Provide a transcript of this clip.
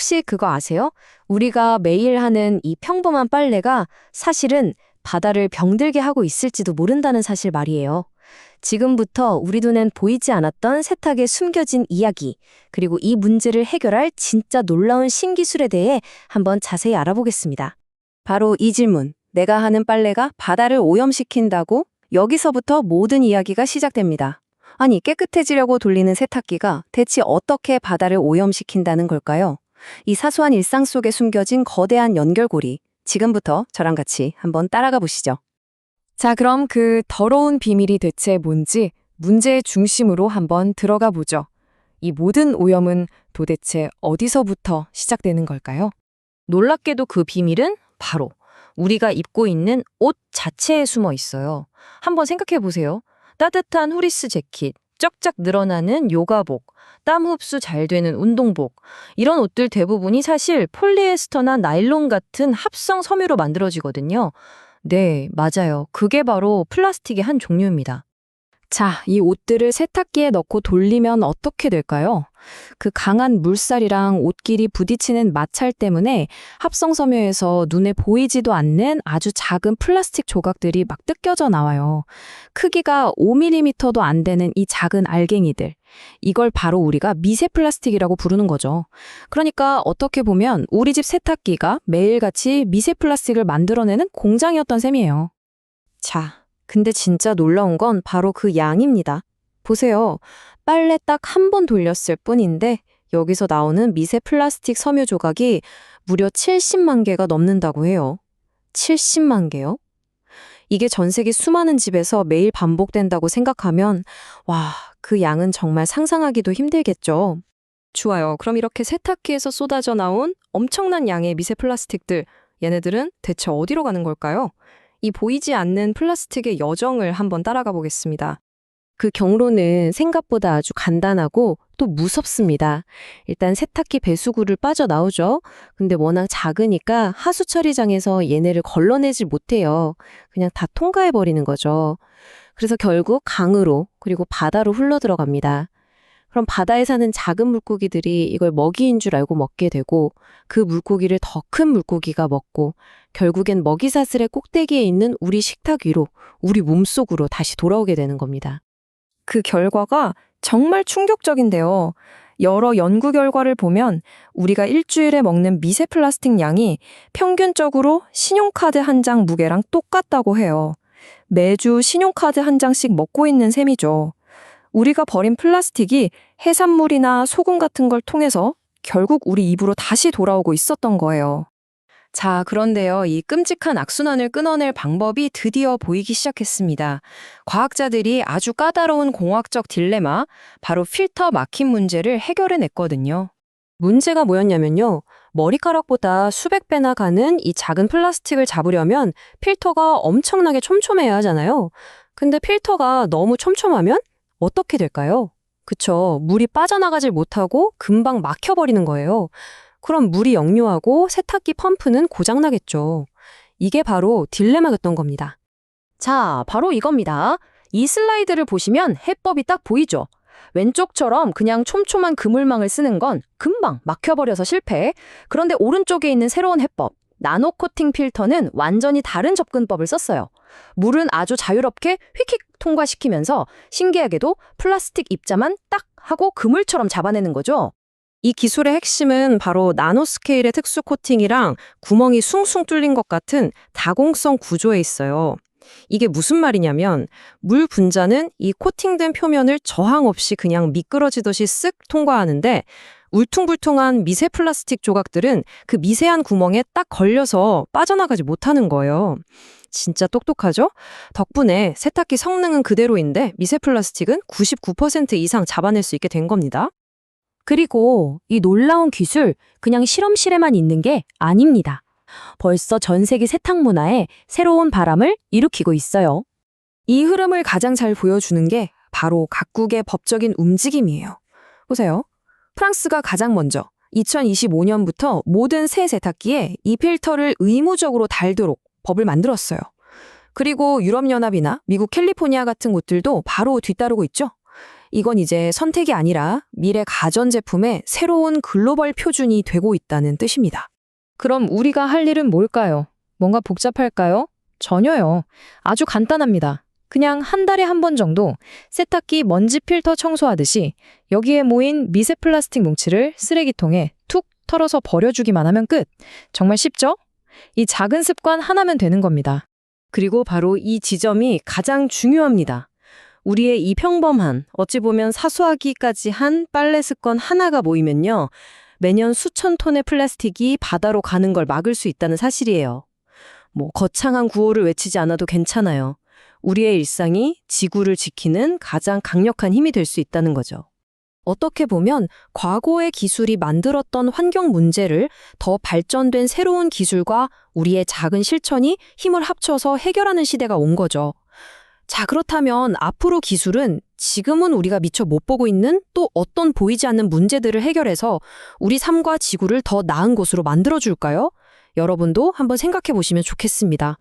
혹시 그거 아세요? 우리가 매일 하는 이 평범한 빨래가 사실은 바다를 병들게 하고 있을지도 모른다는 사실 말이에요. 지금부터 우리 눈엔 보이지 않았던 세탁에 숨겨진 이야기, 그리고 이 문제를 해결할 진짜 놀라운 신기술에 대해 한번 자세히 알아보겠습니다. 바로 이 질문. 내가 하는 빨래가 바다를 오염시킨다고? 여기서부터 모든 이야기가 시작됩니다. 아니, 깨끗해지려고 돌리는 세탁기가 대체 어떻게 바다를 오염시킨다는 걸까요? 이 사소한 일상 속에 숨겨진 거대한 연결고리. 지금부터 저랑 같이 한번 따라가 보시죠. 자, 그럼 그 더러운 비밀이 대체 뭔지 문제의 중심으로 한번 들어가 보죠. 이 모든 오염은 도대체 어디서부터 시작되는 걸까요? 놀랍게도 그 비밀은 바로 우리가 입고 있는 옷 자체에 숨어 있어요. 한번 생각해 보세요. 따뜻한 후리스 재킷, 쩍쩍 늘어나는 요가복, 땀 흡수 잘 되는 운동복. 이런 옷들 대부분이 사실 폴리에스터나 나일론 같은 합성 섬유로 만들어지거든요. 네, 맞아요. 그게 바로 플라스틱의 한 종류입니다. 자, 이 옷들을 세탁기에 넣고 돌리면 어떻게 될까요? 그 강한 물살이랑 옷끼리 부딪히는 마찰 때문에 합성섬유에서 눈에 보이지도 않는 아주 작은 플라스틱 조각들이 막 뜯겨져 나와요. 크기가 5mm도 안 되는 이 작은 알갱이들. 이걸 바로 우리가 미세 플라스틱이라고 부르는 거죠. 그러니까 어떻게 보면 우리 집 세탁기가 매일같이 미세 플라스틱을 만들어내는 공장이었던 셈이에요. 자, 근데 진짜 놀라운 건 바로 그 양입니다. 보세요. 빨래 딱 한 번 돌렸을 뿐인데 여기서 나오는 미세 플라스틱 섬유 조각이 무려 70만 개가 넘는다고 해요. 70만 개요? 이게 전 세계 수많은 집에서 매일 반복된다고 생각하면 와, 그 양은 정말 상상하기도 힘들겠죠. 좋아요. 그럼 이렇게 세탁기에서 쏟아져 나온 엄청난 양의 미세 플라스틱들, 얘네들은 대체 어디로 가는 걸까요? 이 보이지 않는 플라스틱의 여정을 한번 따라가 보겠습니다. 그 경로는 생각보다 아주 간단하고 또 무섭습니다. 일단 세탁기 배수구를 빠져나오죠. 근데 워낙 작으니까 하수 처리장에서 얘네를 걸러내질 못해요. 그냥 다 통과해버리는 거죠. 그래서 결국 강으로 그리고 바다로 흘러들어갑니다. 그럼 바다에 사는 작은 물고기들이 이걸 먹이인 줄 알고 먹게 되고 그 물고기를 더 큰 물고기가 먹고 결국엔 먹이사슬의 꼭대기에 있는 우리 식탁 위로, 우리 몸속으로 다시 돌아오게 되는 겁니다. 그 결과가 정말 충격적인데요. 여러 연구 결과를 보면 우리가 일주일에 먹는 미세 플라스틱 양이 평균적으로 신용카드 한 장 무게랑 똑같다고 해요. 매주 신용카드 한 장씩 먹고 있는 셈이죠. 우리가 버린 플라스틱이 해산물이나 소금 같은 걸 통해서 결국 우리 입으로 다시 돌아오고 있었던 거예요. 자, 그런데요, 이 끔찍한 악순환을 끊어낼 방법이 드디어 보이기 시작했습니다. 과학자들이 아주 까다로운 공학적 딜레마, 바로 필터 막힘 문제를 해결해냈거든요. 문제가 뭐였냐면요, 머리카락보다 수백 배나 가는 이 작은 플라스틱을 잡으려면 필터가 엄청나게 촘촘해야 하잖아요. 근데 필터가 너무 촘촘하면 어떻게 될까요? 그쵸, 물이 빠져나가질 못하고 금방 막혀버리는 거예요. 그럼 물이 역류하고 세탁기 펌프는 고장나겠죠. 이게 바로 딜레마였던 겁니다. 자, 바로 이겁니다. 이 슬라이드를 보시면 해법이 딱 보이죠? 왼쪽처럼 그냥 촘촘한 그물망을 쓰는 건 금방 막혀버려서 실패. 그런데 오른쪽에 있는 새로운 해법, 나노 코팅 필터는 완전히 다른 접근법을 썼어요. 물은 아주 자유롭게 휙휙 통과시키면서 신기하게도 플라스틱 입자만 딱 하고 그물처럼 잡아내는 거죠. 이 기술의 핵심은 바로 나노스케일의 특수 코팅이랑 구멍이 숭숭 뚫린 것 같은 다공성 구조에 있어요. 이게 무슨 말이냐면 물 분자는 이 코팅된 표면을 저항 없이 그냥 미끄러지듯이 쓱 통과하는데 울퉁불퉁한 미세 플라스틱 조각들은 그 미세한 구멍에 딱 걸려서 빠져나가지 못하는 거예요. 진짜 똑똑하죠? 덕분에 세탁기 성능은 그대로인데 미세 플라스틱은 99% 이상 잡아낼 수 있게 된 겁니다. 그리고 이 놀라운 기술 그냥 실험실에만 있는 게 아닙니다. 벌써 전 세계 세탁 문화에 새로운 바람을 일으키고 있어요. 이 흐름을 가장 잘 보여주는 게 바로 각국의 법적인 움직임이에요. 보세요. 프랑스가 가장 먼저 2025년부터 모든 새 세탁기에 이 필터를 의무적으로 달도록 법을 만들었어요. 그리고 유럽연합이나 미국 캘리포니아 같은 곳들도 바로 뒤따르고 있죠. 이건 이제 선택이 아니라 미래 가전제품의 새로운 글로벌 표준이 되고 있다는 뜻입니다. 그럼 우리가 할 일은 뭘까요? 뭔가 복잡할까요? 전혀요. 아주 간단합니다. 그냥 한 달에 한 번 정도 세탁기 먼지 필터 청소하듯이 여기에 모인 미세 플라스틱 뭉치를 쓰레기통에 툭 털어서 버려주기만 하면 끝. 정말 쉽죠? 이 작은 습관 하나면 되는 겁니다. 그리고 바로 이 지점이 가장 중요합니다. 우리의 이 평범한, 어찌 보면 사소하기까지 한 빨래 습관 하나가 모이면요. 매년 수천 톤의 플라스틱이 바다로 가는 걸 막을 수 있다는 사실이에요. 거창한 구호를 외치지 않아도 괜찮아요. 우리의 일상이 지구를 지키는 가장 강력한 힘이 될 수 있다는 거죠. 어떻게 보면 과거의 기술이 만들었던 환경 문제를 더 발전된 새로운 기술과 우리의 작은 실천이 힘을 합쳐서 해결하는 시대가 온 거죠. 자, 그렇다면 앞으로 기술은 지금은 우리가 미처 못 보고 있는 또 어떤 보이지 않는 문제들을 해결해서 우리 삶과 지구를 더 나은 곳으로 만들어줄까요? 여러분도 한번 생각해 보시면 좋겠습니다.